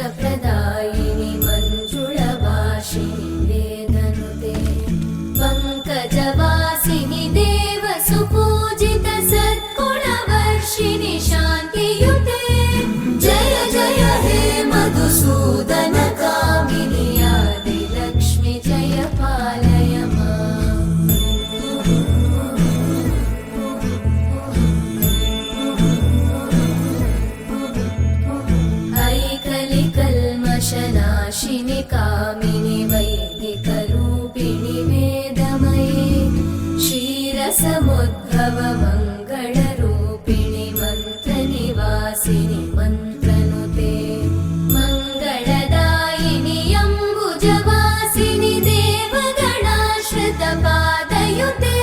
मोक्षप्रदायिनि मञ्जुळवासिनि वेदनुते पङ्कजवासिनि देवसुपूजित सद्गुणवर्षिणि शान्तियुते जय जय हे मधुसूदन कामिनि आदिलक्ष्मि जय पालय माम् ऐकलिकल्मषनाशिनि कामिनि वैदिकरूपिणि वेदमये क्षीरसमुद्भव मङ्गलरूपिणि मन्त्रनिवासिनि मन्त्रनुते मङ्गलदायिनि अम्बुजवासिनि देवगणाश्रितपादयुते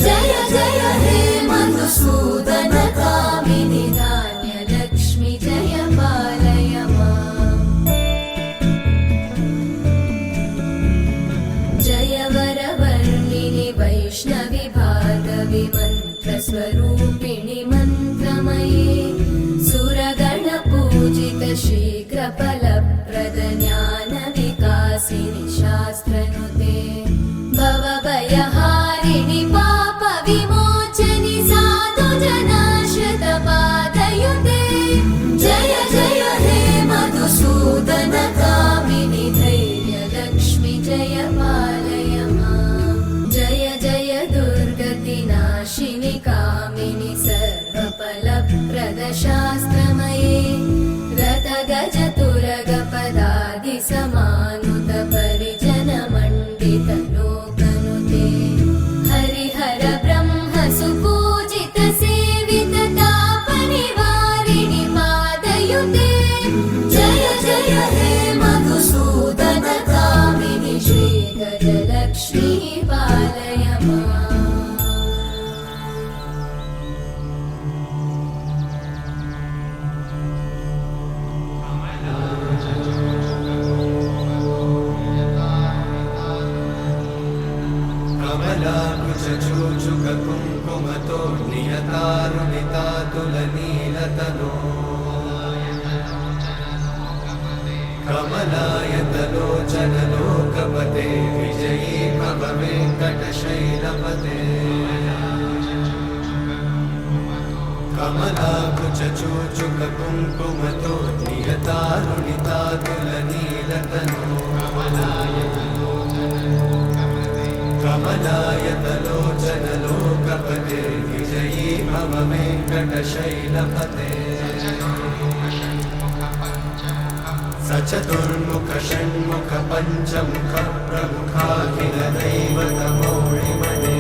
जय जय हे मधुसूदन कामिनि धान्यलक्ष्मि जय पालय माम् जय वरवर्णिनि वैष्णवि भार्गवि मन्त्रस्वरूपिणि मन्त्रमये सुरगणपूजित शीघ्रफलप्रद ज्ञानविकासिनि शास्त्रनुते भवभयहारिणि पापविमोचनि साधुजनाश्रितपादयुते जय जय हे मधुसूदन कामिनि धैर्यलक्ष्मि जय पालय माम् जय जय दुर्गतिनाशिनि कामिनि सर्वफलप्रद शास्त्रमये रथगजतुरगपदादिसमानुत परिजनमण्डित लोकनुते हरिहर ब्रह्म सुपूजित सेवित तापनिवारिणि पादयुते जय जय हे मधुसूदन कामिनि श्रीगजलक्ष्मी पालय माम् कमलाकुचूचुककुङ्कुमतो नियतारुणितातुलनीलतनो कमलायतलोचनलोकपते विजयी भव वेङ्कटशैलपते कमलाकुचूचुककुङ्कुमतो नियतारुणितातुलनीलतनो कमलायतलोचनलोकपते विजयी भव वेङ्कटशैलपते सचतुर्मुख षण्मुख पञ्चमुख प्रमुखाखिल दैवतमौळिमने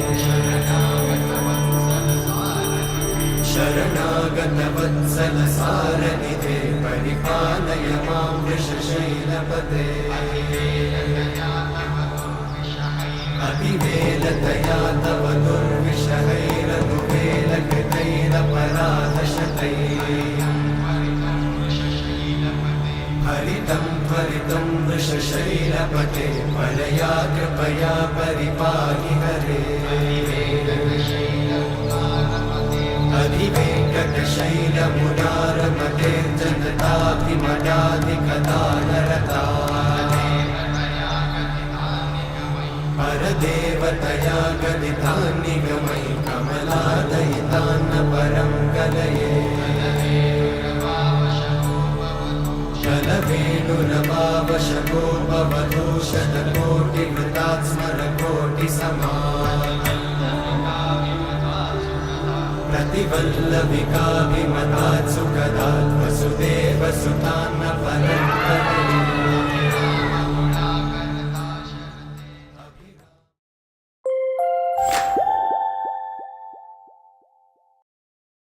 शरणागत वत्सल सारनिधे परिपालय मां वृषशैलपते अतिवेलतया तव दुर्विषहैरनुवेलकृतैरपराधशतैः हरितं त्वरितं वृषशैलपते परया कृपया परिपाहि हरे अधिवेङ्कटशैलमुदारमतेर्जनताभिमदाधिकदानरता परदेवतया गदितान्निगमयि कमलादयितान्न परं कलये शलवेणुरवावशको भवदूषणकोटिवृतात् स्मरकोटिसमा प्रतिवल्लविका विमला